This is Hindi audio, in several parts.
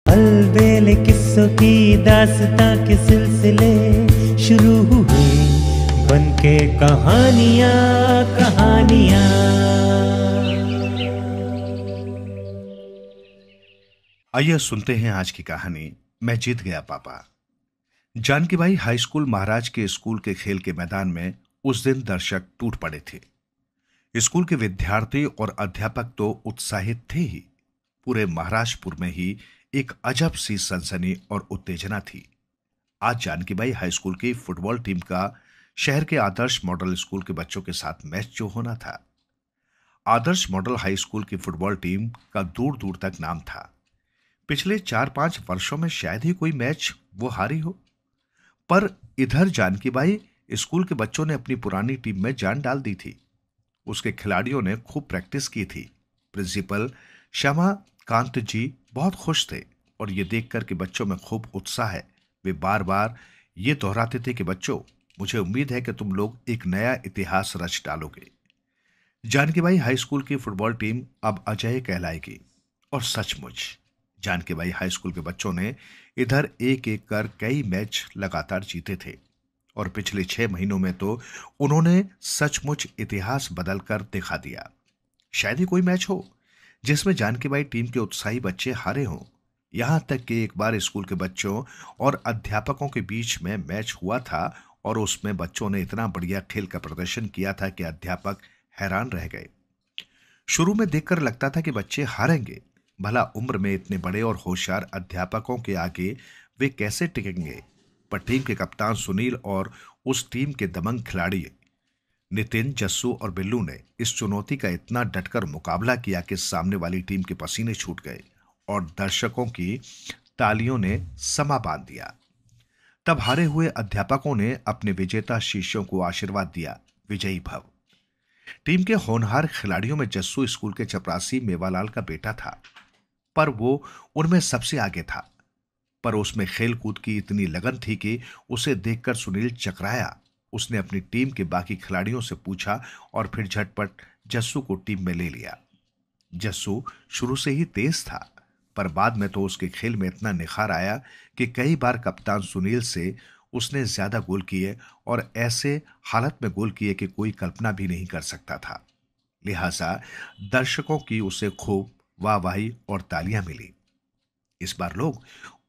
अलबेले किस्सों की दास्तां के सिलसिले शुरू हुए, बनके कहानियां कहानियां। आइए सुनते हैं आज की कहानी, मैं जीत गया पापा। जानकी बाई हाई स्कूल महाराज के स्कूल के खेल के मैदान में उस दिन दर्शक टूट पड़े थे। स्कूल के विद्यार्थी और अध्यापक तो उत्साहित थे ही, पूरे महाराजपुर में ही एक अजब सी सनसनी और उत्तेजना थी। आज जानकी बाई हाई स्कूल की फुटबॉल टीम का शहर के आदर्श मॉडल स्कूल के बच्चों के साथ मैच जो होना था। आदर्श मॉडल हाई स्कूल की फुटबॉल टीम का दूर दूर तक नाम था। पिछले 4-5 वर्षों में शायद ही कोई मैच वो हारी हो। पर इधर जानकी बाई स्कूल के बच्चों ने अपनी पुरानी टीम में जान डाल दी थी। उसके खिलाड़ियों ने खूब प्रैक्टिस की थी। प्रिंसिपल श्यामा कांत जी बहुत खुश थे और ये देखकर कि बच्चों में खूब उत्साह है, वे बार बार ये दोहराते थे कि बच्चों, मुझे उम्मीद है कि तुम लोग एक नया इतिहास रच डालोगे। जानकी बाई हाई स्कूल की फुटबॉल टीम अब अजय कहलाएगी। और सचमुच जानकी बाई हाई स्कूल के बच्चों ने इधर एक एक कर कई मैच लगातार जीते थे और पिछले 6 महीनों में तो उन्होंने सचमुच इतिहास बदलकर दिखा दिया। शायद ही कोई मैच हो जिसमें जानकी बाई टीम के उत्साही बच्चे हारे हों। यहां तक कि एक बार स्कूल के बच्चों और अध्यापकों के बीच में मैच हुआ था और उसमें बच्चों ने इतना बढ़िया खेल का प्रदर्शन किया था कि अध्यापक हैरान रह गए। शुरू में देखकर लगता था कि बच्चे हारेंगे, भला उम्र में इतने बड़े और होशियार अध्यापकों के आगे वे कैसे टिकेंगे। पर टीम के कप्तान सुनील और उस टीम के दबंग खिलाड़ी नितिन, जस्सू और बिल्लू ने इस चुनौती का इतना डटकर मुकाबला किया कि सामने वाली टीम के पसीने छूट गए और दर्शकों की तालियों ने समा बांध दिया। तब हारे हुए अध्यापकों ने अपने विजेता शिष्यों को आशीर्वाद दिया, विजयी भव। टीम के होनहार खिलाड़ियों में जस्सू स्कूल के चपरासी मेवालाल का बेटा था, पर वो उनमें सबसे आगे था। पर उसमें खेल कूद की इतनी लगन थी कि उसे देखकर सुनील चकराया। उसने अपनी टीम के बाकी खिलाड़ियों से पूछा और फिर झटपट जस्सू को टीम में ले लिया। जस्सू शुरू से ही तेज था, पर बाद में तो उसके खेल में इतना निखार आया कि कई बार कप्तान सुनील से उसने ज्यादा गोल किए और ऐसे हालत में गोल किए कि कोई कल्पना भी नहीं कर सकता था। लिहाजा दर्शकों की उसे खूब वाहवाही और तालियां मिली। इस बार लोग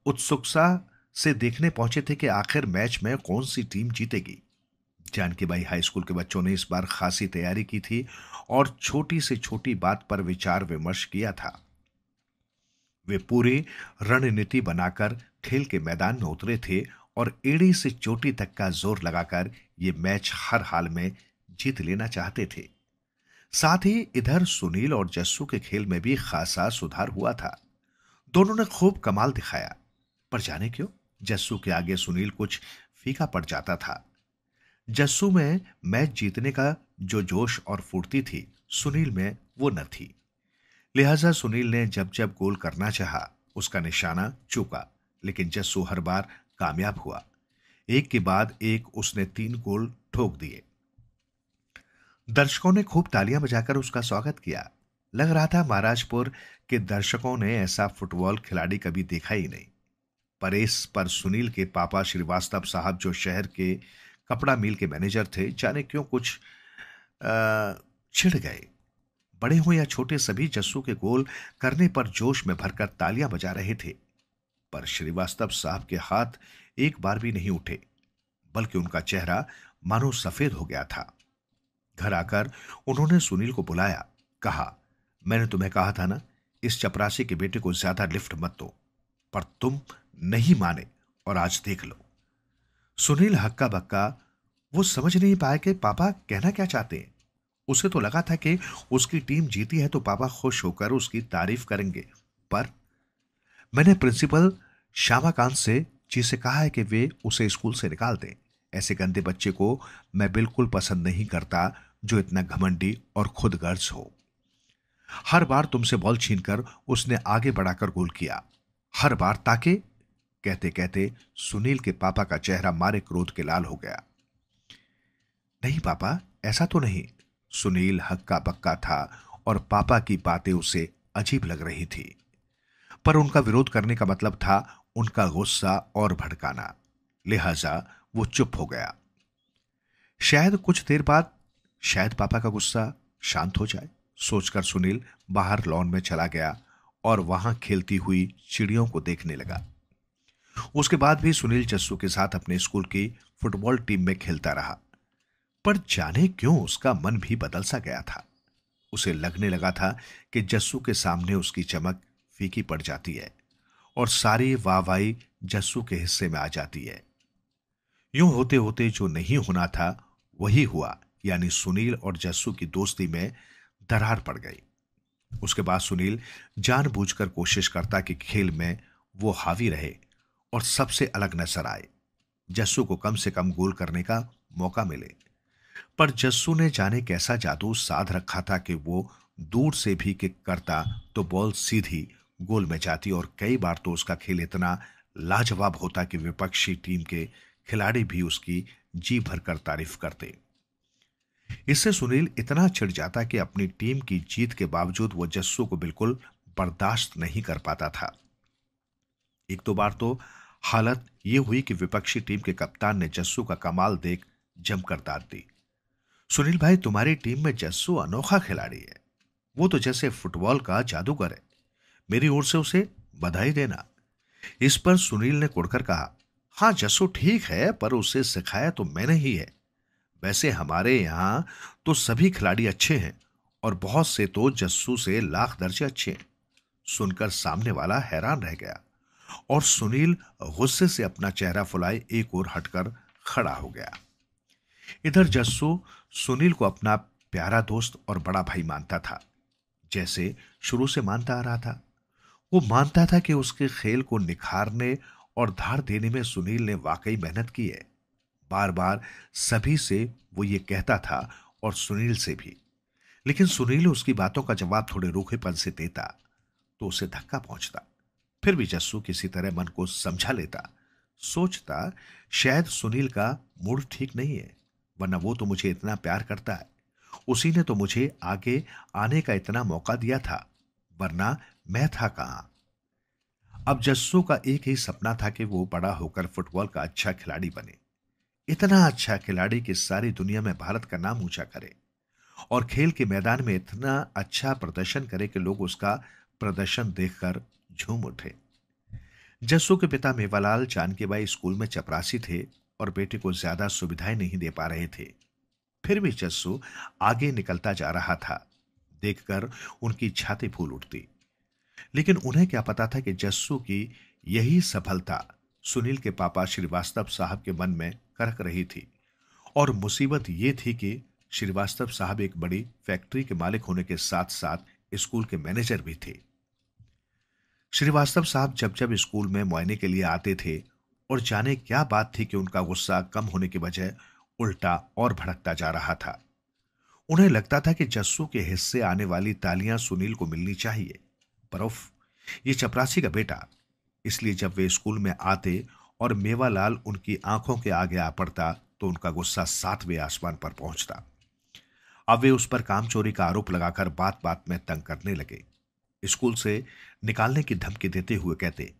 उत्सुकता से देखने पहुंचे थे कि आखिर मैच में कौन सी टीम जीतेगी। जानकी बाई हाई स्कूल के बच्चों ने इस बार खासी तैयारी की थी और छोटी से छोटी बात पर विचार विमर्श किया था। वे पूरी रणनीति बनाकर खेल के मैदान में उतरे थे और एड़ी से चोटी तक का जोर लगाकर ये मैच हर हाल में जीत लेना चाहते थे। साथ ही इधर सुनील और जस्सू के खेल में भी खासा सुधार हुआ था। दोनों ने खूब कमाल दिखाया, पर जाने क्यों जस्सू के आगे सुनील कुछ फीका पड़ जाता था। जस्सू में मैच जीतने का जो जोश और फुर्ती थी, सुनील में वो न थी। लिहाजा सुनील ने जब जब गोल करना चाहा, उसका निशाना चूका, लेकिन जस्सू हर बार कामयाब हुआ। एक के बाद एक उसने 3 गोल ठोक दिए। दर्शकों ने खूब तालियां बजाकर उसका स्वागत किया। लग रहा था महाराजपुर के दर्शकों ने ऐसा फुटबॉल खिलाड़ी कभी देखा ही नहीं। पर इस पर सुनील के पापा श्रीवास्तव साहब, जो शहर के कपड़ा मिल के मैनेजर थे, जाने क्यों कुछ चिढ़ गए। बड़े हो या छोटे, सभी जस्सू के गोल करने पर जोश में भरकर तालियां बजा रहे थे। पर श्रीवास्तव साहब के हाथ एक बार भी नहीं उठे, बल्कि उनका चेहरा मानो सफेद हो गया था। घर आकर उन्होंने सुनील को बुलाया, कहा, मैंने तुम्हें कहा था ना, इस चपरासी के बेटे को ज्यादा लिफ्ट मत दो, पर तुम नहीं माने और आज देख लो। सुनील हक्का बक्का, वो समझ नहीं पाया कि पापा कहना क्या चाहते हैं। उसे तो लगा था कि उसकी टीम जीती है तो पापा खुश होकर उसकी तारीफ करेंगे। पर मैंने प्रिंसिपल श्यामाकांत से जी से कहा है कि वे उसे स्कूल से निकाल दें। ऐसे गंदे बच्चे को मैं बिल्कुल पसंद नहीं करता, जो इतना घमंडी और खुदगर्ज हो। हर बार तुमसे बॉल छीनकर उसने आगे बढ़ाकर गोल किया, हर बार। ताकि कहते कहते सुनील के पापा का चेहरा मारे क्रोध के लाल हो गया। नहीं पापा, ऐसा तो नहीं। सुनील हक्का बक्का था और पापा की बातें उसे अजीब लग रही थी। पर उनका विरोध करने का मतलब था उनका गुस्सा और भड़काना, लिहाजा वो चुप हो गया। शायद कुछ देर बाद शायद पापा का गुस्सा शांत हो जाए, सोचकर सुनील बाहर लॉन में चला गया और वहां खेलती हुई चिड़ियों को देखने लगा। उसके बाद भी सुनील जस्सू के साथ अपने स्कूल की फुटबॉल टीम में खेलता रहा, पर जाने क्यों उसका मन भी बदल सा गया था। उसे लगने लगा था कि जस्सू के सामने उसकी चमक फीकी पड़ जाती है और सारी वाहवाही जस्सू के हिस्से में आ जाती है। यूं होते होते जो नहीं होना था वही हुआ, यानी सुनील और जस्सू की दोस्ती में दरार पड़ गई। उसके बाद सुनील जानबूझकर कोशिश करता कि खेल में वो हावी रहे और सबसे अलग नजर आए, जस्सू को कम से कम गोल करने का मौका मिले। पर जस्सू ने जाने कैसा जादू साध रखा था कि वो दूर से भी किक करता तो बॉल सीधी गोल में जाती और कई बार तो उसका खेल इतना लाजवाब होता कि विपक्षी टीम के खिलाड़ी भी उसकी जी भरकर तारीफ करते। इससे सुनील इतना चिढ़ जाता कि अपनी टीम की जीत के बावजूद वो जस्सू को बिल्कुल बर्दाश्त नहीं कर पाता था। एक दो बार तो हालत ये हुई कि विपक्षी टीम के कप्तान ने जस्सू का कमाल देख जमकर दाद दी। सुनील भाई, तुम्हारी टीम में जस्सू अनोखा खिलाड़ी है, वो तो जैसे फुटबॉल का जादूगर है, मेरी ओर से उसे बधाई देना। इस पर सुनील ने कुड़कर कहा, हाँ जस्सू ठीक है, पर उसे सिखाया तो मैंने ही है। वैसे हमारे यहां तो सभी खिलाड़ी अच्छे हैं और बहुत से तो जस्सू से लाख दर्जे अच्छे हैं। सुनकर सामने वाला हैरान रह गया और सुनील गुस्से से अपना चेहरा फुलाए एक ओर हटकर खड़ा हो गया। इधर जस्सू सुनील को अपना प्यारा दोस्त और बड़ा भाई मानता था, जैसे शुरू से मानता आ रहा था। वो मानता था कि उसके खेल को निखारने और धार देने में सुनील ने वाकई मेहनत की है। बार बार सभी से वो ये कहता था और सुनील से भी, लेकिन सुनील उसकी बातों का जवाब थोड़े रूखेपन से देता तो उसे धक्का पहुंचता। फिर भी जस्सू किसी तरह मन को समझा लेता, सोचता शायद सुनील का मूड ठीक नहीं है, वरना वो तो मुझे इतना प्यार करता है, उसी ने तो मुझे आगे आने का इतना मौका दिया था, वरना मैं था कहां। अब जस्सू का एक ही सपना था कि वो बड़ा होकर फुटबॉल का अच्छा खिलाड़ी बने, इतना अच्छा खिलाड़ी कि सारी दुनिया में भारत का नाम ऊंचा करे और खेल के मैदान में इतना अच्छा प्रदर्शन करे कि लोग उसका प्रदर्शन देखकर झूम उठे। जस्सू के पिता मेवालाल जानकीबाई स्कूल में चपरासी थे और बेटे को ज्यादा सुविधाएं नहीं दे पा रहे थे। फिर भी जस्सू आगे निकलता जा रहा था, देखकर उनकी छाती फूल उठती। लेकिन उन्हें क्या पता था कि जस्सू की यही सफलता सुनील के पापा श्रीवास्तव साहब के मन में करक रही थी। और मुसीबत ये थी कि श्रीवास्तव साहब एक बड़ी फैक्ट्री के मालिक होने के साथ साथ स्कूल के मैनेजर भी थे। श्रीवास्तव साहब जब जब स्कूल में मुआयने के लिए आते थे और जाने क्या बात थी कि उनका गुस्सा कम होने के बजाय उल्टा और भड़कता जा रहा था। उन्हें लगता था कि जस्सू के हिस्से आने वाली तालियां सुनील को मिलनी चाहिए, पर उफ, ये चपरासी का बेटा। इसलिए जब वे स्कूल में आते और मेवालाल उनकी आंखों के आगे आ पड़ता तो उनका गुस्सा 7वें आसमान पर पहुंचता। अब वे उस पर कामचोरी का आरोप लगाकर बात बात में तंग करने लगे। स्कूल से निकालने की धमकी देते हुए कहते,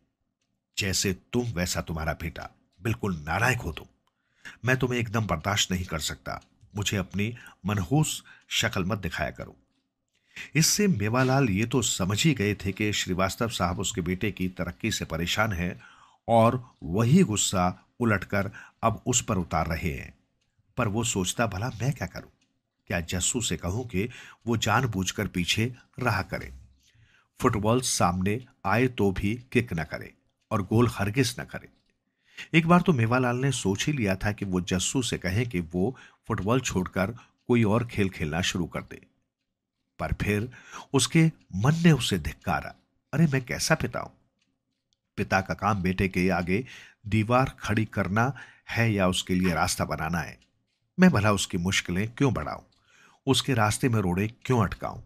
जैसे तुम वैसा तुम्हारा बेटा, बिल्कुल नालायक हो तुम, मैं तुम्हें एकदम बर्दाश्त नहीं कर सकता, मुझे अपनी मनहूस शक्ल मत दिखाया करो। इससे मेवालाल ये तो समझ ही गए थे कि श्रीवास्तव साहब उसके बेटे की तरक्की से परेशान हैं और वही गुस्सा उलटकर अब उस पर उतार रहे हैं। पर वो सोचता, भला मैं क्या करूं? क्या जस्सू से कहूं कि वो जानबूझकर पीछे रहा करे, फुटबॉल सामने आए तो भी किक न करे और गोल हरगिज न करे। एक बार तो मेवालाल ने सोच ही लिया था कि वो जस्सू से कहे कि वो फुटबॉल छोड़कर कोई और खेल खेलना शुरू कर दे, पर फिर उसके मन ने उसे धिक्कारा। अरे मैं कैसा पिता हूं? पिता का काम बेटे के आगे दीवार खड़ी करना है या उसके लिए रास्ता बनाना है? मैं भला उसकी मुश्किलें क्यों बढ़ाऊं, उसके रास्ते में रोड़े क्यों अटकाऊं?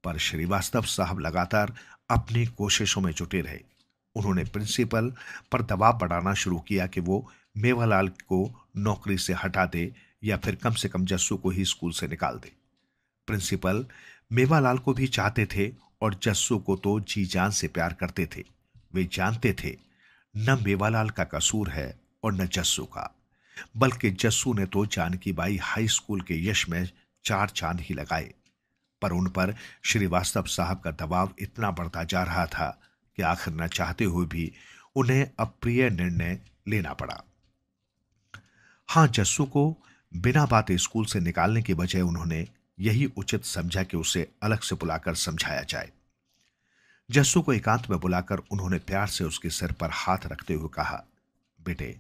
पर श्रीवास्तव साहब लगातार अपनी कोशिशों में जुटे रहे। उन्होंने प्रिंसिपल पर दबाव बढ़ाना शुरू किया कि वो मेवालाल को नौकरी से हटा दे या फिर कम से कम जस्सू को ही स्कूल से निकाल दे। प्रिंसिपल मेवालाल को भी चाहते थे और जस्सू को तो जी जान से प्यार करते थे। वे जानते थे न मेवालाल का कसूर है और न जस्सू का, बल्कि जस्सू ने तो जानकी बाई हाई स्कूल के यश में चार चांद ही लगाए। पर उन पर श्रीवास्तव साहब का दबाव इतना बढ़ता जा रहा था कि आखिर न चाहते हुए भी उन्हें अप्रिय निर्णय लेना पड़ा। हां, जस्सू को बिना बात स्कूल से निकालने के बजाय उन्होंने यही उचित समझा कि उसे अलग से बुलाकर समझाया जाए। जस्सू को एकांत में बुलाकर उन्होंने प्यार से उसके सिर पर हाथ रखते हुए कहा, बेटे,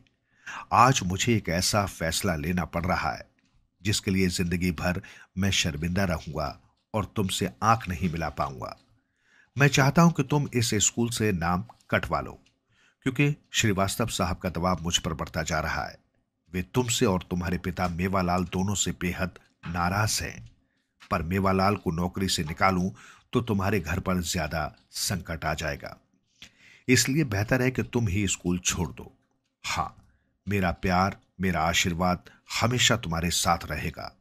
आज मुझे एक ऐसा फैसला लेना पड़ रहा है जिसके लिए जिंदगी भर मैं शर्मिंदा रहूंगा और तुमसे आंख नहीं मिला पाऊंगा। मैं चाहता हूं कि तुम इस स्कूल से नाम कटवा लो, क्योंकि श्रीवास्तव साहब का दबाव मुझ पर बढ़ता जा रहा है। वे तुमसे और तुम्हारे पिता मेवालाल दोनों से बेहद नाराज हैं। पर मेवालाल को नौकरी से निकालूं तो तुम्हारे घर पर ज्यादा संकट आ जाएगा। इसलिए बेहतर है कि तुम ही स्कूल छोड़ दो। हां, मेरा प्यार, मेरा आशीर्वाद हमेशा तुम्हारे साथ रहेगा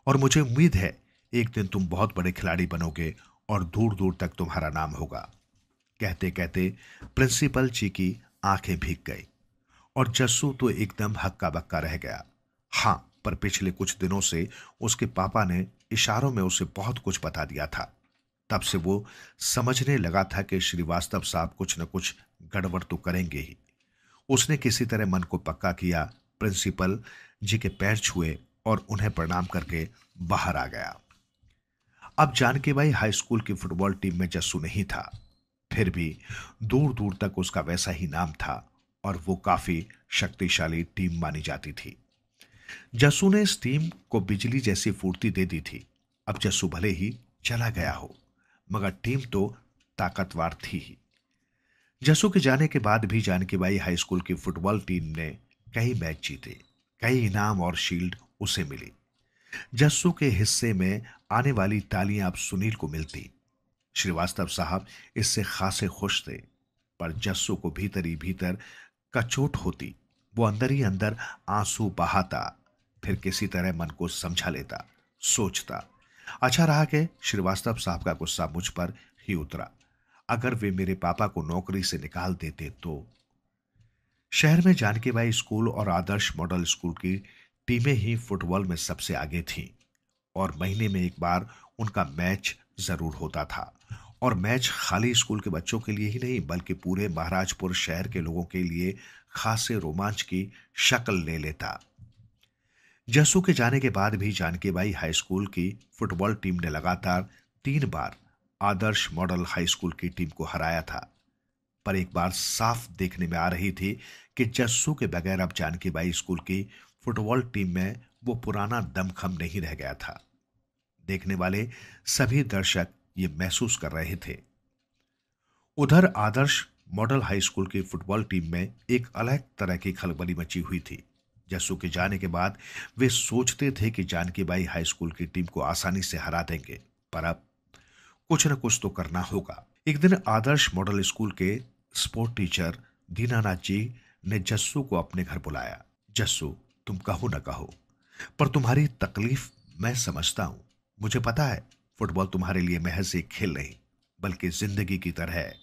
और मुझे उम्मीद है एक दिन तुम बहुत बड़े खिलाड़ी बनोगे और दूर दूर तक तुम्हारा नाम होगा। कहते कहते प्रिंसिपल जी की आंखें भीग गई और जस्सू तो एकदम हक्का बक्का रह गया। हां, पर पिछले कुछ दिनों से उसके पापा ने इशारों में उसे बहुत कुछ बता दिया था। तब से वो समझने लगा था कि श्रीवास्तव साहब कुछ न कुछ गड़बड़ तो करेंगे ही। उसने किसी तरह मन को पक्का किया, प्रिंसिपल जी के पैर छुए और उन्हें प्रणाम करके बाहर आ गया। अब जानकीबाई हाई स्कूल की फुटबॉल टीम में जस्सू नहीं था, फिर भी दूर दूर तक उसका वैसा ही नाम था और वो काफी शक्तिशाली टीम मानी जाती थी। जस्सू ने इस टीम को बिजली जैसी फुर्ती दे दी थी। अब जस्सू भले ही चला गया हो, मगर टीम तो ताकतवर थी ही। जस्सू के जाने के बाद भी जानकीबाई हाई स्कूल की फुटबॉल टीम ने कई मैच जीते, कई इनाम और शील्ड उसे मिली। जस्सू के हिस्से में आने वाली तालियां अब सुनील को मिलती। श्रीवास्तव साहब इससे खासे खुश थे, पर जस्सू को भीतर ही भीतर कचोट होती। वो अंदर ही अंदर आंसू बहाता, फिर किसी तरह मन को समझा लेता, सोचता, अच्छा रहा कि श्रीवास्तव साहब का गुस्सा मुझ पर ही उतरा। अगर वे मेरे पापा को नौकरी से निकाल देते तो। शहर में जानकीबाई स्कूल और आदर्श मॉडल स्कूल की टीमें ही फुटबॉल में सबसे आगे थीं और महीने में एक बार उनका मैच जरूर होता था। और मैच खाली स्कूल के बच्चों के लिए ही नहीं, बल्कि पूरे महाराजपुर शहर के लोगों के लिए खासे रोमांच की शक्ल ले लेता। जस्सू के जाने के बाद भी जानकीबाई हाई स्कूल की फुटबॉल टीम ने लगातार 3 बार आदर्श मॉडल हाई स्कूल की टीम को हराया था। पर एक बार साफ देखने में आ रही थी कि जस्सू के बगैर अब जानकीबाई स्कूल की फुटबॉल टीम में वो पुराना दमखम नहीं रह गया था। देखने वाले सभी दर्शक ये महसूस कर रहे थे। उधर आदर्श मॉडल हाई स्कूल की फुटबॉल टीम में एक अलग तरह की खलबली मची हुई थी। जस्सू के जाने के बाद वे सोचते थे कि जानकीबाई हाई स्कूल की टीम को आसानी से हरा देंगे, पर अब कुछ न कुछ तो करना होगा। एक दिन आदर्श मॉडल स्कूल के स्पोर्ट टीचर दीनानाथ जी ने जस्सू को अपने घर बुलाया। जस्सू, तुम कहो न कहो, पर तुम्हारी तकलीफ मैं समझता हूं। मुझे पता है फुटबॉल तुम्हारे लिए महज एक खेल नहीं, बल्कि जिंदगी की तरह है,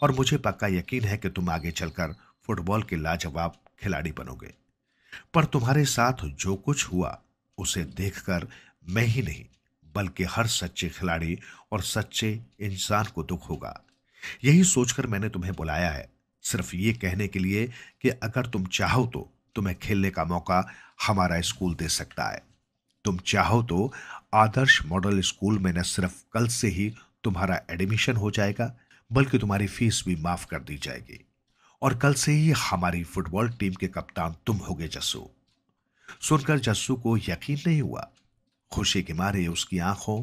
और मुझे पक्का यकीन है कि तुम आगे चलकर फुटबॉल के लाजवाब खिलाड़ी बनोगे। पर तुम्हारे साथ जो कुछ हुआ उसे देखकर मैं ही नहीं, बल्कि हर सच्चे खिलाड़ी और सच्चे इंसान को दुख होगा। यही सोचकर मैंने तुम्हें बुलाया है, सिर्फ ये कहने के लिए कि अगर तुम चाहो तो तुम्हें खेलने का मौका हमारा स्कूल दे सकता है। तुम चाहो तो आदर्श मॉडल स्कूल में न सिर्फ कल से ही तुम्हारा एडमिशन हो जाएगा, बल्कि तुम्हारी फीस भी माफ कर दी जाएगी, और कल से ही हमारी फुटबॉल टीम के कप्तान तुम होगे जस्सू। सुनकर जस्सू को यकीन नहीं हुआ। खुशी के मारे उसकी आंखों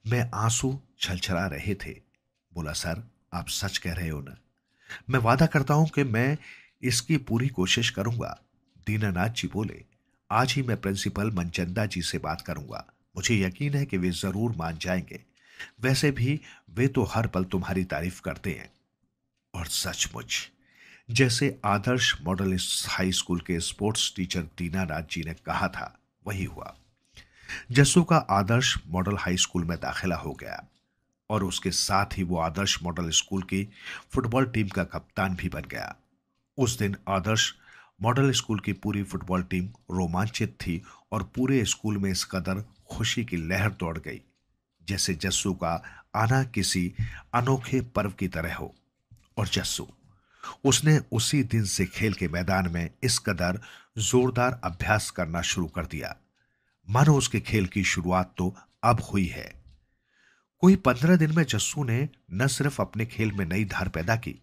में आंसू छलछला रहे थे। बोला, सर, आप सच कह रहे हो ना? मैं वादा करता हूं कि मैं इसकी पूरी कोशिश करूंगा। दीनानाथ जी बोले, आज ही मैं प्रिंसिपल मनचंदा जी से बात करूंगा। मुझे यकीन है कि वे जरूर मान जाएंगे। वैसे भी वे तो हर पल तुम्हारी तारीफ करते हैं। और सचमुच जैसे आदर्श मॉडल हाई स्कूल के स्पोर्ट्स टीचर दीनानाथ जी ने कहा था, वही हुआ। जस्सू का आदर्श मॉडल हाई स्कूल में दाखिला हो गया। और उसके साथ ही वो आदर्श मॉडल स्कूल की फुटबॉल टीम का कप्तान भी बन गया। उस दिन आदर्श मॉडल स्कूल की पूरी फुटबॉल टीम रोमांचित थी और पूरे स्कूल में इस कदर खुशी की लहर दौड़ गई जैसे जस्सू का आना किसी अनोखे पर्व की तरह हो। और जस्सू, उसने उसी दिन से खेल के मैदान में इस कदर जोरदार अभ्यास करना शुरू कर दिया मानो उसके खेल की शुरुआत तो अब हुई है। कोई 15 दिन में जस्सू ने न सिर्फ अपने खेल में नई धार पैदा की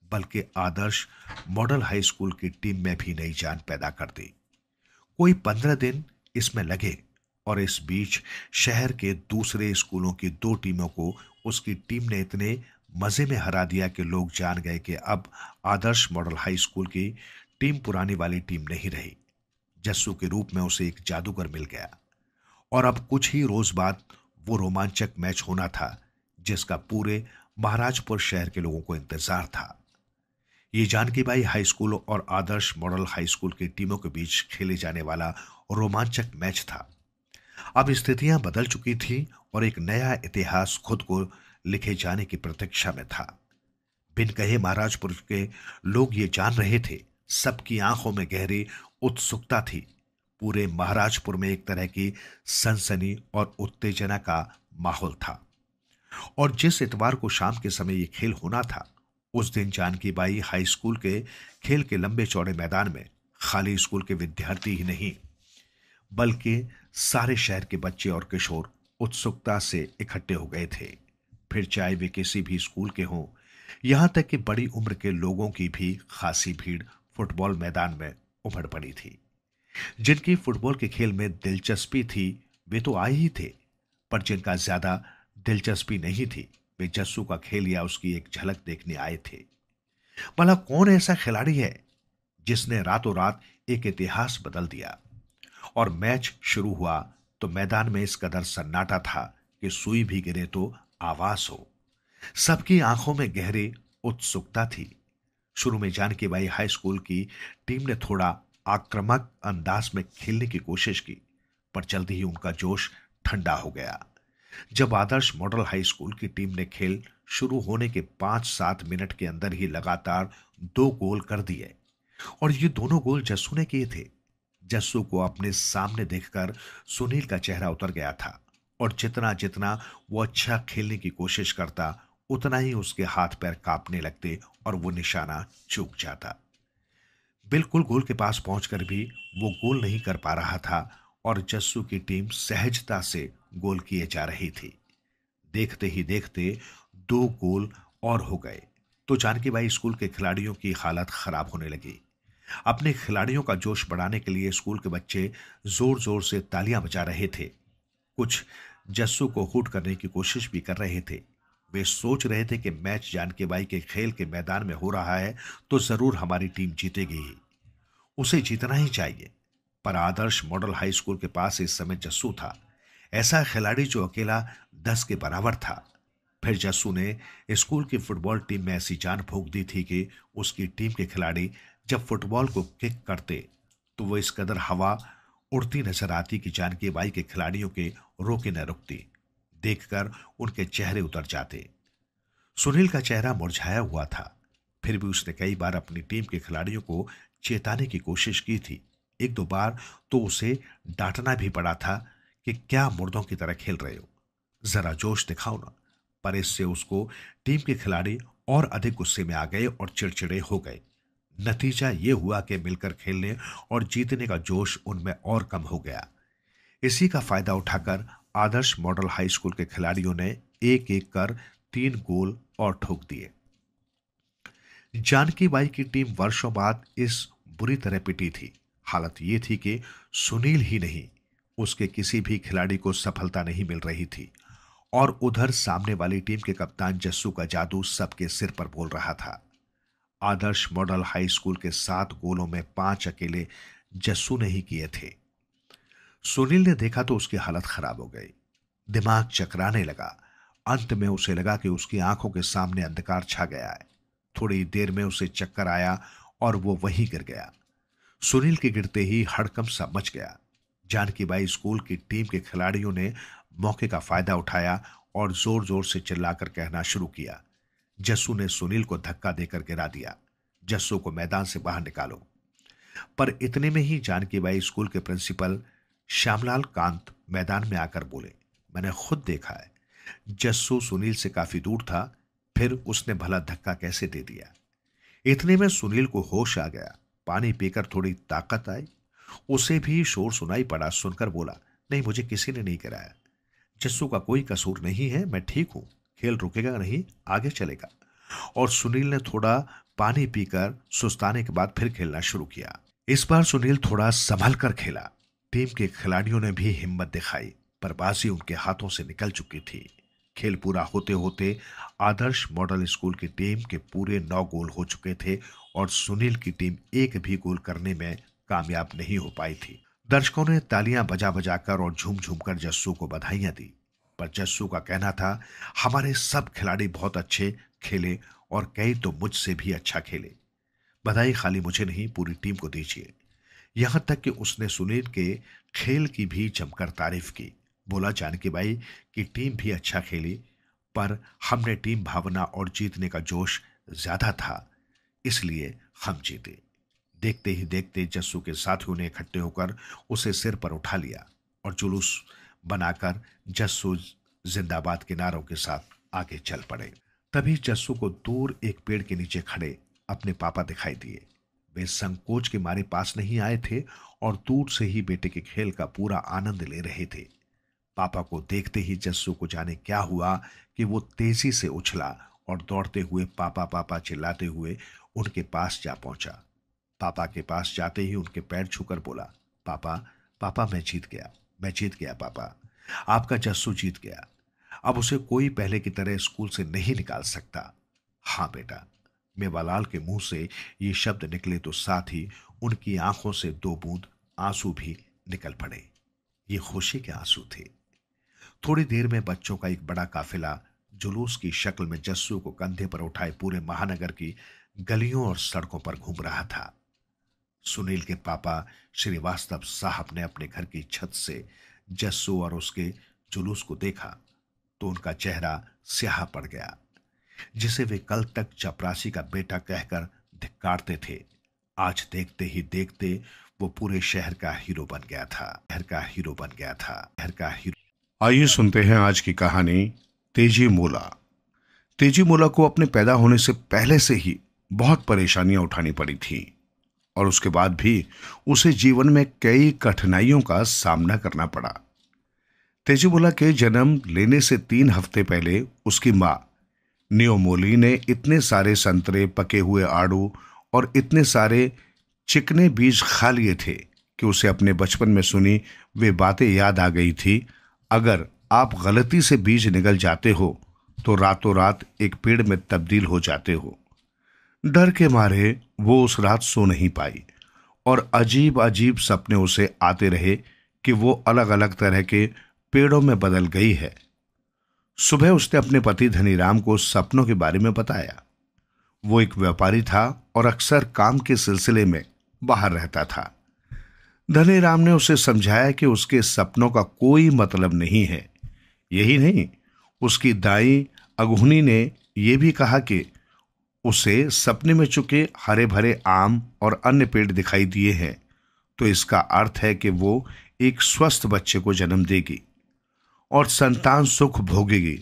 बल्कि आदर्श मॉडल हाई स्कूल की टीम में भी नई जान पैदा कर दी। कोई 15 दिन इसमें लगे और इस बीच शहर के दूसरे स्कूलों की 2 टीमों को उसकी टीम ने इतने मजे में हरा दिया कि लोग जान गए कि अब आदर्श मॉडल हाई स्कूल की टीम पुरानी वाली टीम नहीं रही। जस्सू के रूप में उसे एक जादूगर मिल गया और अब कुछ ही रोज बाद वो रोमांचक मैच होना था जिसका पूरे महाराजपुर शहर के लोगों को इंतजार था। ये जानकी बाई हाई स्कूल और आदर्श मॉडल हाई स्कूल की टीमों के बीच खेले जाने वाला रोमांचक मैच था। अब स्थितियां बदल चुकी थी और एक नया इतिहास खुद को लिखे जाने की प्रतीक्षा में था। बिन कहे महाराजपुर के लोग ये जान रहे थे, सबकी आंखों में गहरी उत्सुकता थी। पूरे महाराजपुर में एक तरह की सनसनी और उत्तेजना का माहौल था। और जिस इतवार को शाम के समय ये खेल होना था उस दिन जानकी बाई हाई स्कूल के खेल के लंबे चौड़े मैदान में खाली स्कूल के विद्यार्थी ही नहीं बल्कि सारे शहर के बच्चे और किशोर उत्सुकता से इकट्ठे हो गए थे। फिर चाहे वे किसी भी स्कूल के हों, यहां तक कि बड़ी उम्र के लोगों की भी खासी भीड़ फुटबॉल मैदान में उमड़ पड़ी थी। जिनकी फुटबॉल के खेल में दिलचस्पी थी वे तो आए ही थे, पर जिनका ज्यादा दिलचस्पी नहीं थी वे जस्सू का खेल या उसकी एक झलक देखने आए थे। भला कौन ऐसा खिलाड़ी है जिसने रातों रात एक इतिहास बदल दिया। और मैच शुरू हुआ तो मैदान में इस कदर सन्नाटा था कि सुई भी गिरे तो आवाज हो। सबकी आंखों में गहरी उत्सुकता थी। शुरू में जानकी बाई हाई स्कूल की टीम ने थोड़ा आक्रामक अंदाज में खेलने की कोशिश की, पर जल्दी ही उनका जोश ठंडा हो गया। जब आदर्श मॉडल हाई स्कूल की टीम ने खेल शुरू होने के 5-7 मिनट के अंदर ही लगातार 2 गोल कर दिए और ये दोनों गोल जस्सू ने किए थे। जस्सू को अपने सामने देखकर सुनील का चेहरा उतर गया था और जितना जितना वो अच्छा खेलने की कोशिश करता उतना ही उसके हाथ पैर कांपने लगते और वो निशाना चूक जाता। बिल्कुल गोल के पास पहुंचकर भी वो गोल नहीं कर पा रहा था और जस्सू की टीम सहजता से गोल किए जा रही थी। देखते ही देखते 2 गोल और हो गए तो जानकी बाई स्कूल के खिलाड़ियों की हालत खराब होने लगी। अपने खिलाड़ियों का जोश बढ़ाने के लिए स्कूल के बच्चे जोर जोर से तालियां बजा रहे थे। कुछ जस्सू को हूट करने की कोशिश भी कर रहे थे। वे सोच रहे थे कि मैच जानकी बाई के खेल के मैदान में हो रहा है तो जरूर हमारी टीम जीतेगी ही, उसे जीतना ही चाहिए। पर आदर्श मॉडल हाई स्कूल के पास इस समय जस्सू था, ऐसा खिलाड़ी जो अकेला 10 के बराबर था। फिर जस्सू ने स्कूल की फुटबॉल टीम में ऐसी जान फूंक दी थी कि उसकी टीम के खिलाड़ी जब फुटबॉल को किक करते तो वो इस कदर हवा उड़ती नजर आती कि जानकी बाई के खिलाड़ियों के रोके न रुकती। देखकर उनके चेहरे उतर जाते। सुनील का चेहरा मुरझाया हुआ था, फिर भी उसने कई बार अपनी टीम के खिलाड़ियों को चेताने की कोशिश की थी। 1-2 बार तो उसे डांटना भी पड़ा था कि क्या मुर्दों की तरह खेल रहे हो, जरा जोश दिखाओ ना। पर इससे उसको टीम के खिलाड़ी और अधिक गुस्से में आ गए और चिड़चिड़े हो गए। नतीजा यह हुआ कि मिलकर खेलने और जीतने का जोश उनमें और कम हो गया। इसी का फायदा उठाकर आदर्श मॉडल हाई स्कूल के खिलाड़ियों ने एक एक कर 3 गोल और ठोक दिए। जानकी बाई की टीम वर्षों बाद इस बुरी तरह पिटी थी। हालत यह थी कि सुनील ही नहीं, उसके किसी भी खिलाड़ी को सफलता नहीं मिल रही थी और उधर सामने वाली टीम के कप्तान जस्सू का जादू सबके सिर पर बोल रहा था। आदर्श मॉडल हाई स्कूल के 7 गोलों में 5 अकेले जस्सू ने ही किए थे। सुनील ने देखा तो उसकी हालत खराब हो गई, दिमाग चकराने लगा। अंत में उसे लगा कि उसकी आंखों के सामने अंधकार छा गया है। थोड़ी देर में उसे चक्कर आया और वो वहीं गिर गया। सुनील के गिरते ही हड़कंप सा मच गया। जानकी बाई स्कूल की टीम के खिलाड़ियों ने मौके का फायदा उठाया और जोर जोर से चिल्लाकर कहना शुरू किया। जस्सू ने सुनील को धक्का देकर गिरा दिया। जस्सू को मैदान से बाहर निकालो। पर इतने में ही जानकी बाई स्कूल के प्रिंसिपल श्यामलाल कांत मैदान में आकर बोले, मैंने खुद देखा है, जस्सू सुनील से काफी दूर था, फिर उसने भला धक्का कैसे दे दिया। इतने में सुनील को होश आ गया। पानी पीकर थोड़ी ताकत आई। उसे भी शोर सुनाई पड़ा। सुनकर बोला, नहीं, मुझे किसी ने नहीं गिराया। जस्सू का कोई कसूर नहीं है, मैं ठीक हूं। खेल रुकेगा नहीं, आगे चलेगा। और सुनील ने थोड़ा पानी पीकर सुस्ताने के बाद फिर खेलना शुरू किया। इस बार सुनील थोड़ा संभल कर खेला। टीम के खिलाड़ियों ने भी हिम्मत दिखाई, पर बाजी उनके हाथों से निकल चुकी थी। खेल पूरा होते होते आदर्श मॉडल स्कूल की टीम के पूरे 9 गोल हो चुके थे और सुनील की टीम एक भी गोल करने में कामयाब नहीं हो पाई थी। दर्शकों ने तालियां बजा बजाकर और झूम झूम कर जस्सू को बधाइयां दी, पर जस्सू का कहना था, हमारे सब खिलाड़ी बहुत अच्छे खेले और कई तो मुझसे भी अच्छा खेले। बधाई खाली मुझे नहीं, पूरी टीम को दीजिए। यहां तक कि उसने सुनील के खेल की भी जमकर तारीफ की। बोला, जानकी बाई की टीम भी अच्छा खेली, पर हमने टीम भावना और जीतने का जोश ज्यादा था, इसलिए हम जीते। देखते ही देखते जस्सू के साथियों ने इकट्ठे होकर उसे सिर पर उठा लिया और जुलूस बनाकर जस्सू जिंदाबाद के नारों के साथ आगे चल पड़े। तभी जस्सू को दूर एक पेड़ के नीचे खड़े अपने पापा दिखाई दिए। वे संकोच के मारे पास नहीं आए थे और दूर से ही बेटे के खेल का पूरा आनंद ले रहे थे। पापा को देखते ही जस्सू को जाने क्या हुआ कि वो तेजी से उछला और दौड़ते हुए पापा पापा चिल्लाते हुए उनके पास जा पहुंचा। पापा के पास जाते ही उनके पैर छूकर बोला, पापा पापा मैं जीत गया पापा, आपका जस्सू जीत गया। अब उसे कोई पहले की तरह स्कूल से नहीं निकाल सकता। हाँ बेटा। मेवालाल के मुंह से ये शब्द निकले तो साथ ही उनकी आंखों से 2 बूंद आंसू भी निकल पड़े। ये खुशी के आंसू थे। थोड़ी देर में बच्चों का एक बड़ा काफिला जुलूस की शक्ल में जस्सू को कंधे पर उठाए पूरे महानगर की गलियों और सड़कों पर घूम रहा था। सुनील के पापा श्रीवास्तव साहब ने अपने घर की छत से जस्सू और उसके जुलूस को देखा तो उनका चेहरा स्याह पड़ गया, जिसे वे कल तक चपरासी का बेटा कहकर धिक्कारते थे। आज देखते ही देखते वो पूरे शहर का हीरो बन गया था। आइए सुनते हैं आज की कहानी तेजी मोला। तेजी मोला को अपने पैदा होने से पहले से ही बहुत परेशानियां उठानी पड़ी थी और उसके बाद भी उसे जीवन में कई कठिनाइयों का सामना करना पड़ा। तेजी मोला के जन्म लेने से 3 हफ्ते पहले उसकी मां नियोमोली ने इतने सारे संतरे, पके हुए आड़ू और इतने सारे चिकने बीज खा लिए थे कि उसे अपने बचपन में सुनी वे बातें याद आ गई थी। अगर आप गलती से बीज निगल जाते हो तो रातों रात एक पेड़ में तब्दील हो जाते हो। डर के मारे वो उस रात सो नहीं पाई और अजीब अजीब सपने उसे आते रहे कि वो अलग अलग तरह के पेड़ों में बदल गई है। सुबह उसने अपने पति धनीराम को सपनों के बारे में बताया। वो एक व्यापारी था और अक्सर काम के सिलसिले में बाहर रहता था। धनीराम ने उसे समझाया कि उसके सपनों का कोई मतलब नहीं है। यही नहीं, उसकी दाई अगहुनी ने यह भी कहा कि उसे सपने में चुके हरे भरे आम और अन्य पेड़ दिखाई दिए हैं, तो इसका अर्थ है कि वो एक स्वस्थ बच्चे को जन्म देगी और संतान सुख भोगेगी।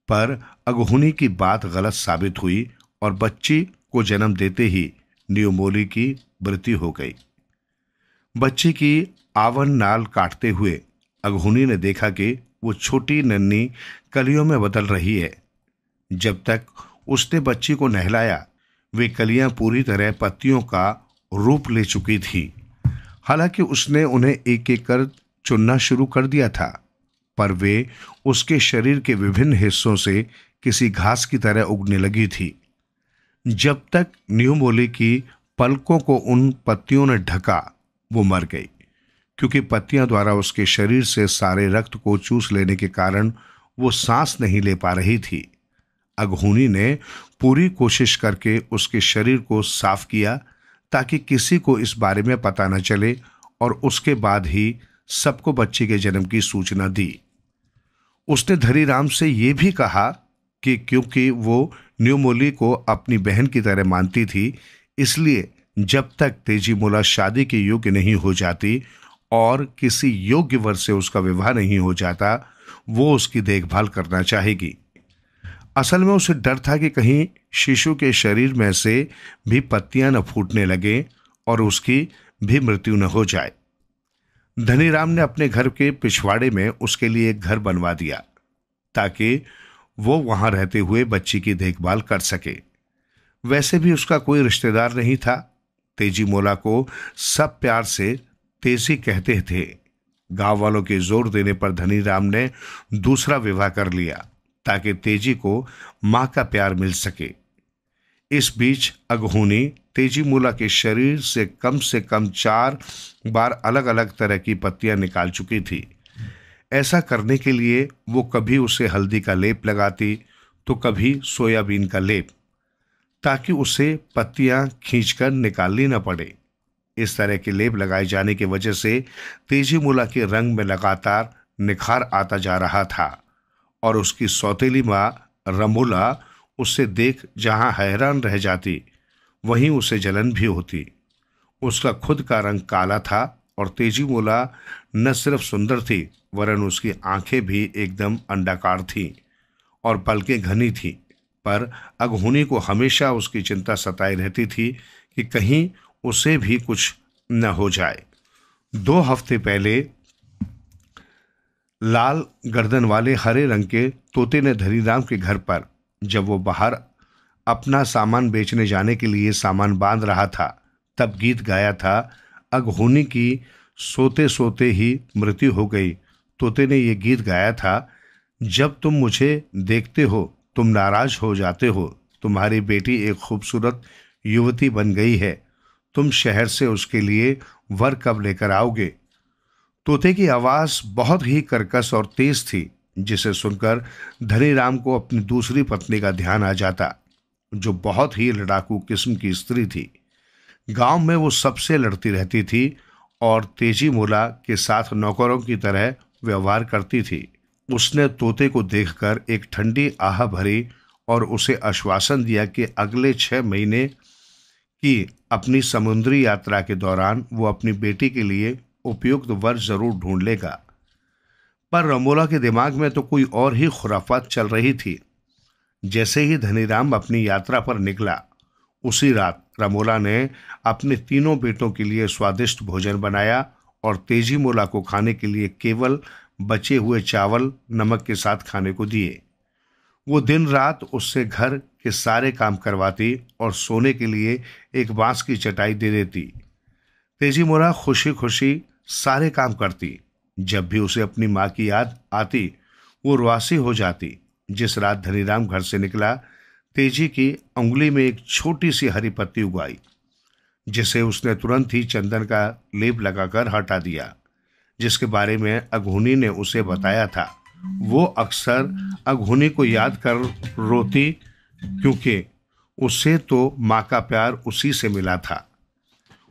पर अगहुनी की बात गलत साबित हुई और बच्ची को जन्म देते ही नियोमोली की मृत्यु हो गई। बच्ची की आवन नाल काटते हुए अगहुनी ने देखा कि वो छोटी नन्ही कलियों में बदल रही है। जब तक उसने बच्ची को नहलाया वे कलियां पूरी तरह पत्तियों का रूप ले चुकी थी। हालांकि उसने उन्हें एक एक कर चुनना शुरू कर दिया था, पर वे उसके शरीर के विभिन्न हिस्सों से किसी घास की तरह उगने लगी थी। जब तक नियोमोली की पलकों को उन पत्तियों ने ढका वो मर गई, क्योंकि पत्तियां द्वारा उसके शरीर से सारे रक्त को चूस लेने के कारण वो सांस नहीं ले पा रही थी। अगहुनी ने पूरी कोशिश करके उसके शरीर को साफ किया ताकि किसी को इस बारे में पता न चले और उसके बाद ही सबको बच्चे के जन्म की सूचना दी। उसने धनीराम से ये भी कहा कि क्योंकि वो न्यूमोली को अपनी बहन की तरह मानती थी, इसलिए जब तक तेजी मोला शादी के योग्य नहीं हो जाती और किसी योग्य वर से उसका विवाह नहीं हो जाता, वो उसकी देखभाल करना चाहेगी। असल में उसे डर था कि कहीं शिशु के शरीर में से भी पत्तियां न फूटने लगे और उसकी भी मृत्यु न हो जाए। धनीराम ने अपने घर के पिछवाड़े में उसके लिए एक घर बनवा दिया ताकि वो वहां रहते हुए बच्ची की देखभाल कर सके। वैसे भी उसका कोई रिश्तेदार नहीं था। तेजी मोला को सब प्यार से तेजी कहते थे। गांव वालों के जोर देने पर धनीराम ने दूसरा विवाह कर लिया ताकि तेजी को मां का प्यार मिल सके। इस बीच अगहुनी तेजी मोला के शरीर से कम 4 बार अलग अलग तरह की पत्तियां निकाल चुकी थी। ऐसा करने के लिए वो कभी उसे हल्दी का लेप लगाती तो कभी सोयाबीन का लेप, ताकि उसे पत्तियां खींचकर निकालनी न पड़े। इस तरह के लेप लगाए जाने की वजह से तेजी मोला के रंग में लगातार निखार आता जा रहा था और उसकी सौतेली माँ रमोला उससे देख जहां हैरान रह जाती, वहीं उसे जलन भी होती। उसका खुद का रंग काला था और तेजी मोला न सिर्फ सुंदर थी वरन उसकी आंखें भी एकदम अंडाकार थीं और पलकें घनी थीं। पर अगहुनी को हमेशा उसकी चिंता सताई रहती थी कि कहीं उसे भी कुछ न हो जाए। 2 हफ्ते पहले लाल गर्दन वाले हरे रंग के तोते ने धनीराम के घर पर, जब वो बाहर अपना सामान बेचने जाने के लिए सामान बांध रहा था, तब गीत गाया था। अगहुनी की सोते सोते ही मृत्यु हो गई। तोते ने ये गीत गाया था, जब तुम मुझे देखते हो तुम नाराज हो जाते हो। तुम्हारी बेटी एक खूबसूरत युवती बन गई है। तुम शहर से उसके लिए वर कब लेकर आओगे? तोते की आवाज बहुत ही कर्कश और तेज थी, जिसे सुनकर धनीराम को अपनी दूसरी पत्नी का ध्यान आ जाता, जो बहुत ही लड़ाकू किस्म की स्त्री थी। गांव में वो सबसे लड़ती रहती थी और तेजी मोला के साथ नौकरों की तरह व्यवहार करती थी। उसने तोते को देखकर एक ठंडी आह भरी और उसे आश्वासन दिया कि अगले 6 महीने की अपनी समुद्री यात्रा के दौरान वो अपनी बेटी के लिए उपयुक्त वर जरूर ढूंढ लेगा। पर रमोला के दिमाग में तो कोई और ही खुराफात चल रही थी। जैसे ही धनीराम अपनी यात्रा पर निकला, उसी रात रमोला ने अपने 3 बेटों के लिए स्वादिष्ट भोजन बनाया और तेजी मोला को खाने के लिए केवल बचे हुए चावल नमक के साथ खाने को दिए। वो दिन रात उससे घर के सारे काम करवाती और सोने के लिए एक बांस की चटाई दे देती। तेजी मोला खुशी खुशी सारे काम करती। जब भी उसे अपनी माँ की याद आती, वो रुआसी हो जाती। जिस रात धनीराम घर से निकला, तेजी की उंगली में एक छोटी सी हरी पत्ती उगाई, जिसे उसने तुरंत ही चंदन का लेप लगाकर हटा दिया, जिसके बारे में अगहुनी ने उसे बताया था। वो अक्सर अगहुनी को याद कर रोती, क्योंकि उसे तो माँ का प्यार उसी से मिला था।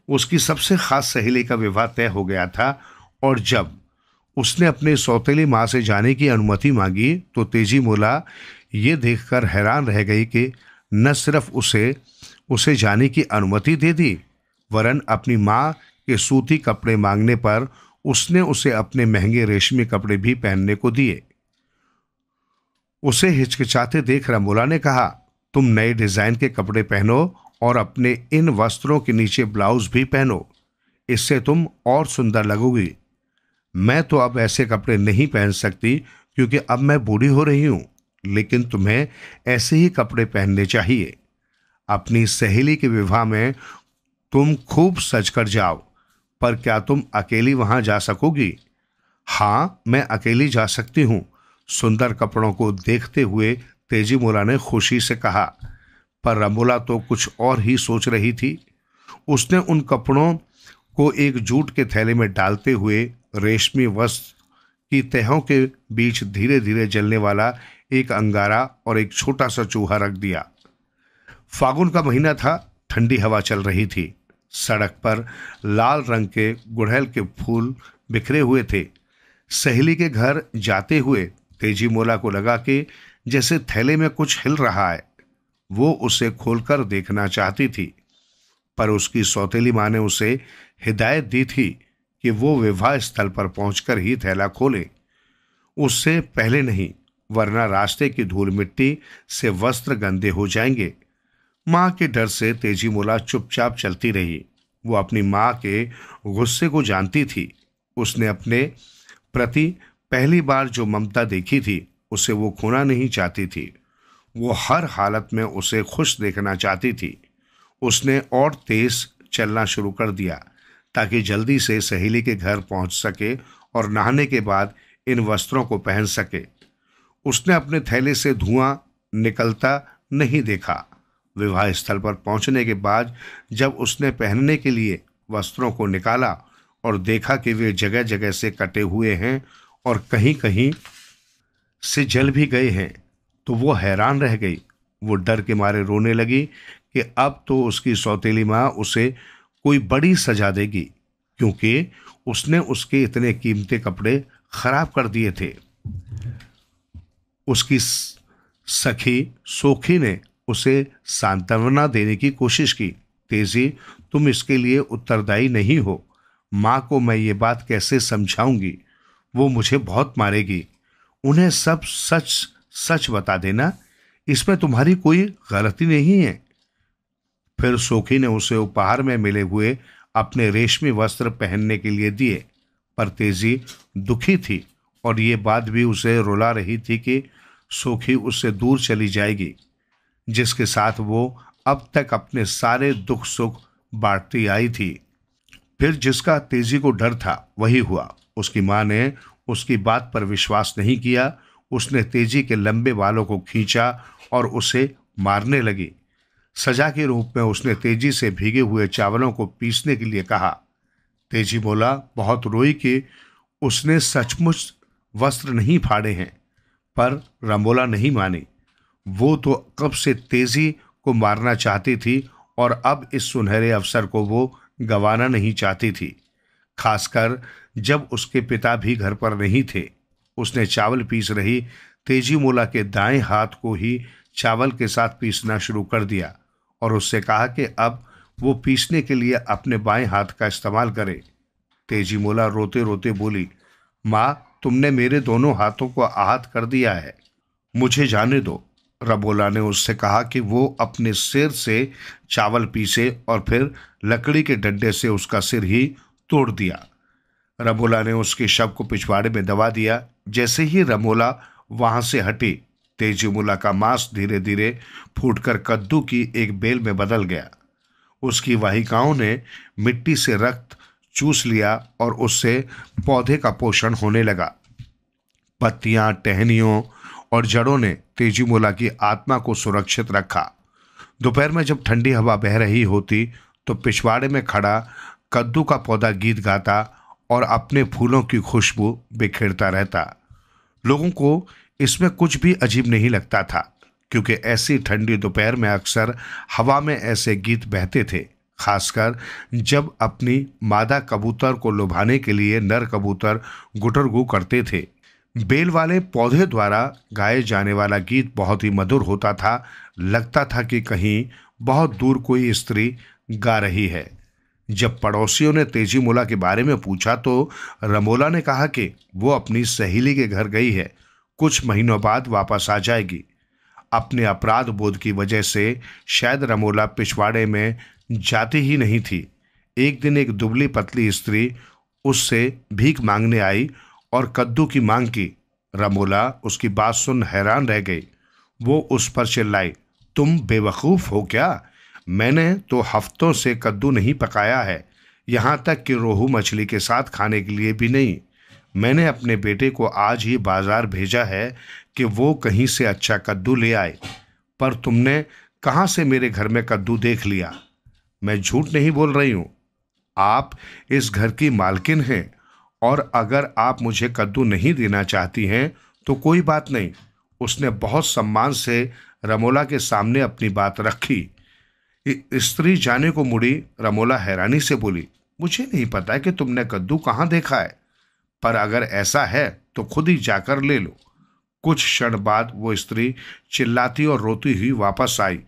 उसकी सबसे खास सहेली का विवाह तय हो गया था और जब उसने अपने सौतेली माँ से जाने की अनुमति मांगी तो तेजी मोला ये देखकर हैरान रह गई कि न सिर्फ उसे जाने की अनुमति दे दी, वरन अपनी माँ के सूती कपड़े मांगने पर उसने उसे अपने महंगे रेशमी कपड़े भी पहनने को दिए। उसे हिचकिचाते देख रमोला ने कहा, तुम नए डिजाइन के कपड़े पहनो और अपने इन वस्त्रों के नीचे ब्लाउज भी पहनो, इससे तुम और सुंदर लगोगी। मैं तो अब ऐसे कपड़े नहीं पहन सकती क्योंकि अब मैं बूढ़ी हो रही हूं, लेकिन तुम्हें ऐसे ही कपड़े पहनने चाहिए। अपनी सहेली के विवाह में तुम खूब सज कर जाओ, पर क्या तुम अकेली वहां जा सकोगी? हाँ, मैं अकेली जा सकती हूं, सुंदर कपड़ों को देखते हुए तेजी मोला ने खुशी से कहा। पर रमोला तो कुछ और ही सोच रही थी। उसने उन कपड़ों को एक जूट के थैले में डालते हुए रेशमी वस्त्र की तहों के बीच धीरे धीरे जलने वाला एक अंगारा और एक छोटा सा चूहा रख दिया। फागुन का महीना था, ठंडी हवा चल रही थी। सड़क पर लाल रंग के गुड़हल के फूल बिखरे हुए थे। सहेली के घर जाते हुए तेजी मोला को लगा कि जैसे थैले में कुछ हिल रहा है। वो उसे खोलकर देखना चाहती थी, पर उसकी सौतेली माँ ने उसे हिदायत दी थी कि वो विवाह स्थल पर पहुंचकर ही थैला खोले, उससे पहले नहीं, वरना रास्ते की धूल मिट्टी से वस्त्र गंदे हो जाएंगे। माँ के डर से तेजी मोला चुपचाप चलती रही। वो अपनी माँ के गुस्से को जानती थी। उसने अपने प्रति पहली बार जो ममता देखी थी, उसे वो खोना नहीं चाहती थी। वो हर हालत में उसे खुश देखना चाहती थी। उसने और तेज चलना शुरू कर दिया ताकि जल्दी से सहेली के घर पहुंच सके और नहाने के बाद इन वस्त्रों को पहन सके। उसने अपने थैले से धुआं निकलता नहीं देखा। विवाह स्थल पर पहुंचने के बाद जब उसने पहनने के लिए वस्त्रों को निकाला और देखा कि वे जगह जगह से कटे हुए हैं और कहीं कहीं से जल भी गए हैं, तो वो हैरान रह गई। वो डर के मारे रोने लगी कि अब तो उसकी सौतेली माँ उसे कोई बड़ी सजा देगी, क्योंकि उसने उसके इतने कीमती कपड़े खराब कर दिए थे। उसकी सखी सोखी ने उसे सांत्वना देने की कोशिश की। तेजी, तुम इसके लिए उत्तरदायी नहीं हो। माँ को मैं ये बात कैसे समझाऊंगी? वो मुझे बहुत मारेगी। उन्हें सब सच सच बता देना, इसमें तुम्हारी कोई गलती नहीं है। फिर सोखी ने उसे उपहार में मिले हुए अपने रेशमी वस्त्र पहनने के लिए दिए, पर तेजी दुखी थी और ये बात भी उसे रुला रही थी कि सोखी उससे दूर चली जाएगी, जिसके साथ वो अब तक अपने सारे दुख सुख बांटती आई थी। फिर जिसका तेजी को डर था वही हुआ। उसकी माँ ने उसकी बात पर विश्वास नहीं किया। उसने तेजी के लंबे बालों को खींचा और उसे मारने लगी। सजा के रूप में उसने तेजी से भीगे हुए चावलों को पीसने के लिए कहा। तेजी मोला बहुत रोई कि उसने सचमुच वस्त्र नहीं फाड़े हैं, पर रमोला नहीं मानी। वो तो कब से तेजी को मारना चाहती थी और अब इस सुनहरे अवसर को वो गंवाना नहीं चाहती थी, खासकर जब उसके पिता भी घर पर नहीं थे। उसने चावल पीस रही तेजी मोला के दाएं हाथ को ही चावल के साथ पीसना शुरू कर दिया और उससे कहा कि अब वो पीसने के लिए अपने बाएं हाथ का इस्तेमाल करे। तेजी मोला रोते रोते बोली, माँ, तुमने मेरे दोनों हाथों को आहत कर दिया है, मुझे जाने दो। रमोला ने उससे कहा कि वो अपने सिर से चावल पीसे और फिर लकड़ी के डंडे से उसका सिर ही तोड़ दिया। रमोला ने उसके शव को पिछवाड़े में दबा दिया। जैसे ही रमोला वहां से हटी, तेजी मोला का मांस धीरे धीरे फूटकर कद्दू की एक बेल में बदल गया। उसकी वाहिकाओं ने मिट्टी से रक्त चूस लिया और उससे पौधे का पोषण होने लगा। पत्तियां, टहनियों और जड़ों ने तेजी मोला की आत्मा को सुरक्षित रखा। दोपहर में जब ठंडी हवा बह रही होती तो पिछवाड़े में खड़ा कद्दू का पौधा गीत गाता और अपने फूलों की खुशबू बिखेरता रहता। लोगों को इसमें कुछ भी अजीब नहीं लगता था, क्योंकि ऐसी ठंडी दोपहर में अक्सर हवा में ऐसे गीत बहते थे, खासकर जब अपनी मादा कबूतर को लुभाने के लिए नर कबूतर गुटरगू करते थे। बेल वाले पौधे द्वारा गाए जाने वाला गीत बहुत ही मधुर होता था। लगता था कि कहीं बहुत दूर कोई स्त्री गा रही है। जब पड़ोसियों ने तेजी मोला के बारे में पूछा तो रमोला ने कहा कि वो अपनी सहेली के घर गई है, कुछ महीनों बाद वापस आ जाएगी। अपने अपराध बोध की वजह से शायद रमोला पिछवाड़े में जाती ही नहीं थी। एक दिन एक दुबली पतली स्त्री उससे भीख मांगने आई और कद्दू की मांग की। रमोला उसकी बात सुन हैरान रह गई। वो उस पर चिल्लाई, तुम बेवकूफ़ हो क्या? मैंने तो हफ्तों से कद्दू नहीं पकाया है, यहाँ तक कि रोहू मछली के साथ खाने के लिए भी नहीं। मैंने अपने बेटे को आज ही बाजार भेजा है कि वो कहीं से अच्छा कद्दू ले आए, पर तुमने कहाँ से मेरे घर में कद्दू देख लिया? मैं झूठ नहीं बोल रही हूँ। आप इस घर की मालकिन हैं और अगर आप मुझे कद्दू नहीं देना चाहती हैं तो कोई बात नहीं। उसने बहुत सम्मान से रमोला के सामने अपनी बात रखी। स्त्री जाने को मुड़ी। रमोला हैरानी से बोली, मुझे नहीं पता कि तुमने कद्दू कहाँ देखा है, पर अगर ऐसा है तो खुद ही जाकर ले लो। कुछ क्षण बाद वो स्त्री चिल्लाती और रोती हुई वापस आई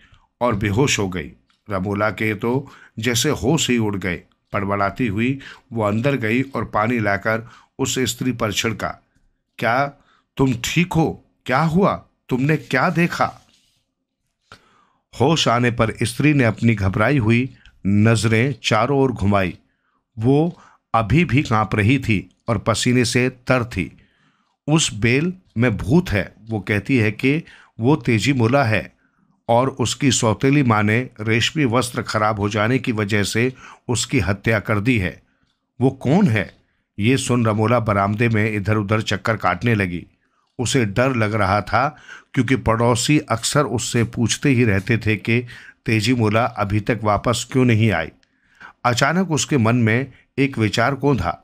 और बेहोश हो गई। रमोला के तो जैसे होश ही उड़ गए। बड़बड़ाती हुई वो अंदर गई और पानी लाकर उस स्त्री पर छिड़का। क्या तुम ठीक हो? क्या हुआ? तुमने क्या देखा? होश आने पर स्त्री ने अपनी घबराई हुई नजरें चारों ओर घुमाई। वो अभी भी कांप रही थी और पसीने से तर थी। उस बेल में भूत है। वो कहती है कि वो तेजी मुला है और उसकी सौतेली माँ ने रेशमी वस्त्र खराब हो जाने की वजह से उसकी हत्या कर दी है। वो कौन है? ये सुन रमोला बरामदे में इधर उधर चक्कर काटने लगी। उसे डर लग रहा था क्योंकि पड़ोसी अक्सर उससे पूछते ही रहते थे कि तेजी मुला अभी तक वापस क्यों नहीं आई। अचानक उसके मन में एक विचार कौन था,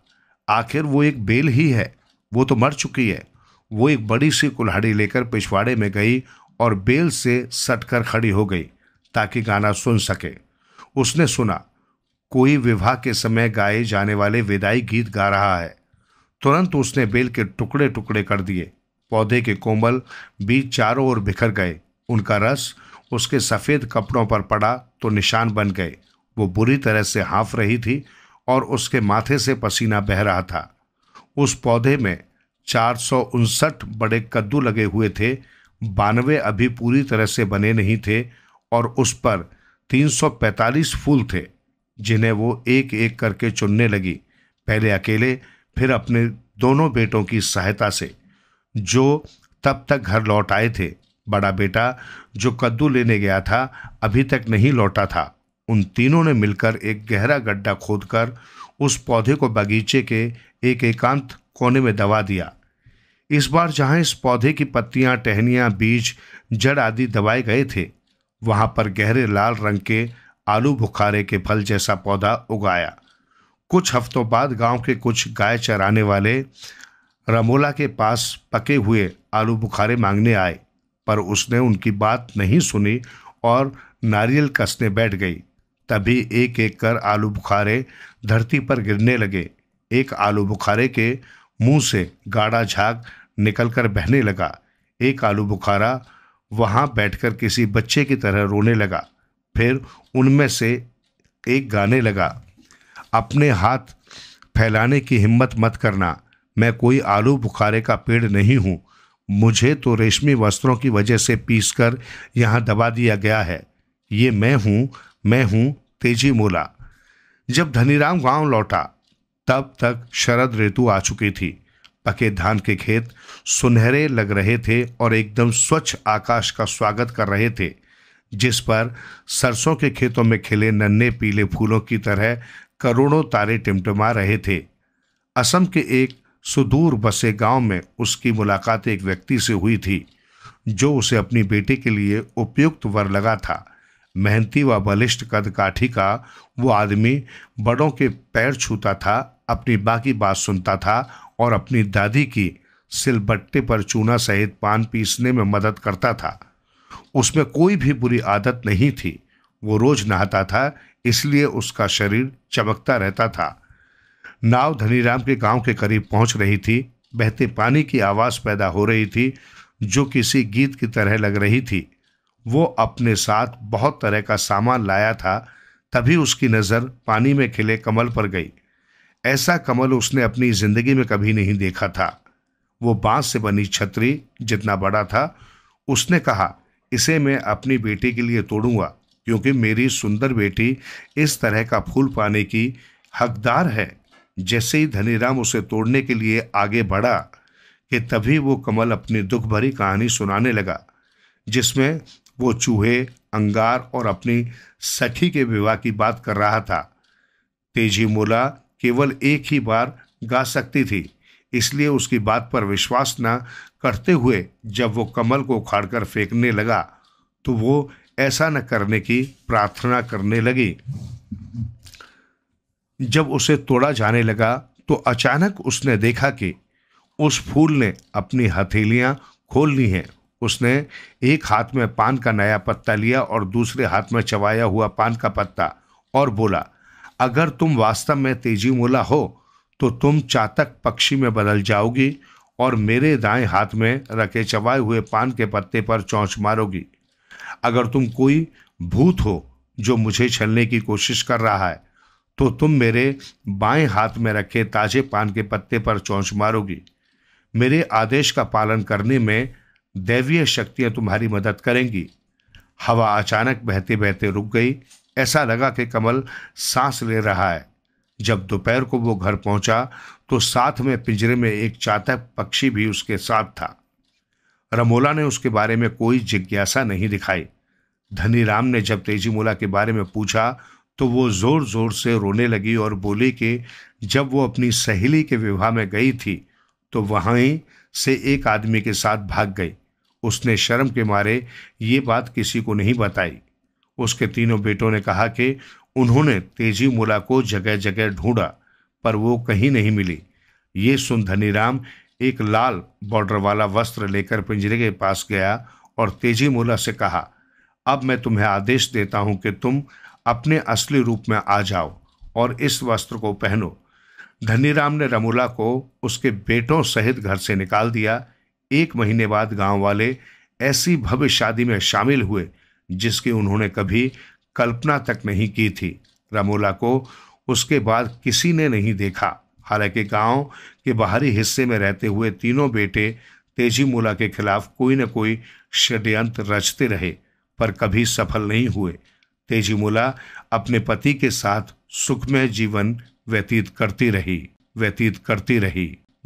आखिर वो एक बेल ही है, वो तो मर चुकी है। वो एक बड़ी सी कुल्हाड़ी लेकर पिछवाड़े में गई और बेल से सटकर खड़ी हो गई ताकि गाना सुन सके। उसने सुना कोई विवाह के समय गाए जाने वाले विदाई गीत गा रहा है। तुरंत उसने बेल के टुकड़े टुकड़े कर दिए। पौधे के कोमल बीज चारों ओर बिखर गए। उनका रस उसके सफ़ेद कपड़ों पर पड़ा तो निशान बन गए। वो बुरी तरह से हाँफ रही थी और उसके माथे से पसीना बह रहा था। उस पौधे में 459 बड़े कद्दू लगे हुए थे। 92 अभी पूरी तरह से बने नहीं थे और उस पर 345 फूल थे जिन्हें वो एक एक करके चुनने लगी, पहले अकेले फिर अपने दोनों बेटों की सहायता से जो तब तक घर लौट आए थे। बड़ा बेटा जो कद्दू लेने गया था अभी तक नहीं लौटा था। उन तीनों ने मिलकर एक गहरा गड्ढा खोदकर उस पौधे को बगीचे के एक एकांत कोने में दबा दिया। इस बार जहां इस पौधे की पत्तियां, टहनियां, बीज, जड़ आदि दबाए गए थे, वहां पर गहरे लाल रंग के आलू बुखारे के फल जैसा पौधा उगाया। कुछ हफ्तों बाद गांव के कुछ गाय चराने वाले रमोला के पास पके हुए आलू बुखारे मांगने आए, पर उसने उनकी बात नहीं सुनी और नारियल कसने बैठ गई। तभी एक एक कर आलू बुखारे धरती पर गिरने लगे। एक आलू बुखारे के मुंह से गाढ़ा झाग निकलकर बहने लगा। एक आलू बुखारा वहां बैठकर किसी बच्चे की तरह रोने लगा। फिर उनमें से एक गाने लगा, अपने हाथ फैलाने की हिम्मत मत करना, मैं कोई आलू बुखारे का पेड़ नहीं हूं। मुझे तो रेशमी वस्त्रों की वजह से पीसकर यहां दबा दिया गया है। ये मैं हूं तेजी मुला। जब धनीराम गांव लौटा तब तक शरद ऋतु आ चुकी थी। पके धान के खेत सुनहरे लग रहे थे और एकदम स्वच्छ आकाश का स्वागत कर रहे थे, जिस पर सरसों के खेतों में खिले नन्हे पीले फूलों की तरह करोड़ों तारे टिमटिमा रहे थे। असम के एक सुदूर बसे गांव में उसकी मुलाकात एक व्यक्ति से हुई थी जो उसे अपनी बेटी के लिए उपयुक्त वर लगा था। मेहनती व बलिष्ठ कद काठी का वो आदमी बड़ों के पैर छूता था, अपनी बाकी बात सुनता था और अपनी दादी की सिलबट्टे पर चूना सहित पान पीसने में मदद करता था। उसमें कोई भी बुरी आदत नहीं थी। वो रोज नहाता था, इसलिए उसका शरीर चमकता रहता था। नाव धनीराम के गांव के करीब पहुंच रही थी। बहते पानी की आवाज पैदा हो रही थी जो किसी गीत की तरह लग रही थी। वो अपने साथ बहुत तरह का सामान लाया था। तभी उसकी नज़र पानी में खिले कमल पर गई। ऐसा कमल उसने अपनी जिंदगी में कभी नहीं देखा था। वो बांस से बनी छतरी जितना बड़ा था। उसने कहा, इसे मैं अपनी बेटी के लिए तोड़ूंगा क्योंकि मेरी सुंदर बेटी इस तरह का फूल पाने की हकदार है। जैसे ही धनीराम उसे तोड़ने के लिए आगे बढ़ा कि तभी वो कमल अपनी दुख भरी कहानी सुनाने लगा, जिसमें वो चूहे, अंगार और अपनी सखी के विवाह की बात कर रहा था। तेजी मुला केवल एक ही बार गा सकती थी, इसलिए उसकी बात पर विश्वास न करते हुए जब वो कमल को उखाड़कर फेंकने लगा तो वो ऐसा न करने की प्रार्थना करने लगी। जब उसे तोड़ा जाने लगा तो अचानक उसने देखा कि उस फूल ने अपनी हथेलियां खोल ली हैं। उसने एक हाथ में पान का नया पत्ता लिया और दूसरे हाथ में चबाया हुआ पान का पत्ता और बोला, अगर तुम वास्तव में तेजी मुला हो तो तुम चातक पक्षी में बदल जाओगी और मेरे दाएं हाथ में रखे चबाए हुए पान के पत्ते पर चोंच मारोगी। अगर तुम कोई भूत हो जो मुझे छलने की कोशिश कर रहा है तो तुम मेरे बाएं हाथ में रखे ताजे पान के पत्ते पर चोंच मारोगी। मेरे आदेश का पालन करने में दैवीय शक्तियां तुम्हारी मदद करेंगी। हवा अचानक बहते बहते रुक गई। ऐसा लगा कि कमल सांस ले रहा है। जब दोपहर को वो घर पहुंचा तो साथ में पिंजरे में एक चातक पक्षी भी उसके साथ था। रमोला ने उसके बारे में कोई जिज्ञासा नहीं दिखाई। धनीराम ने जब तेजीमोला के बारे में पूछा तो वो जोर जोर से रोने लगी और बोली कि जब वो अपनी सहेली के विवाह में गई थी तो वहीं से एक आदमी के साथ भाग गई। उसने शर्म के मारे ये बात किसी को नहीं बताई। उसके तीनों बेटों ने कहा कि उन्होंने तेजीमोला को जगह जगह ढूंढा पर वो कहीं नहीं मिली। ये सुन धनीराम एक लाल बॉर्डर वाला वस्त्र लेकर पिंजरे के पास गया और तेजीमोला से कहा, अब मैं तुम्हें आदेश देता हूं कि तुम अपने असली रूप में आ जाओ और इस वस्त्र को पहनो। धनीराम ने रमोला को उसके बेटों सहित घर से निकाल दिया। 1 महीने बाद गांव वाले ऐसी भव्य शादी में शामिल हुए जिसकी उन्होंने कभी कल्पना तक नहीं की थी। रमोला को उसके बाद किसी ने नहीं देखा। हालांकि गांव के बाहरी हिस्से में रहते हुए तीनों बेटे तेजीमोला के खिलाफ कोई न कोई षड्यंत्र रचते रहे पर कभी सफल नहीं हुए। तेजीमोला अपने पति के साथ सुखमय जीवन व्यतीत करती रही।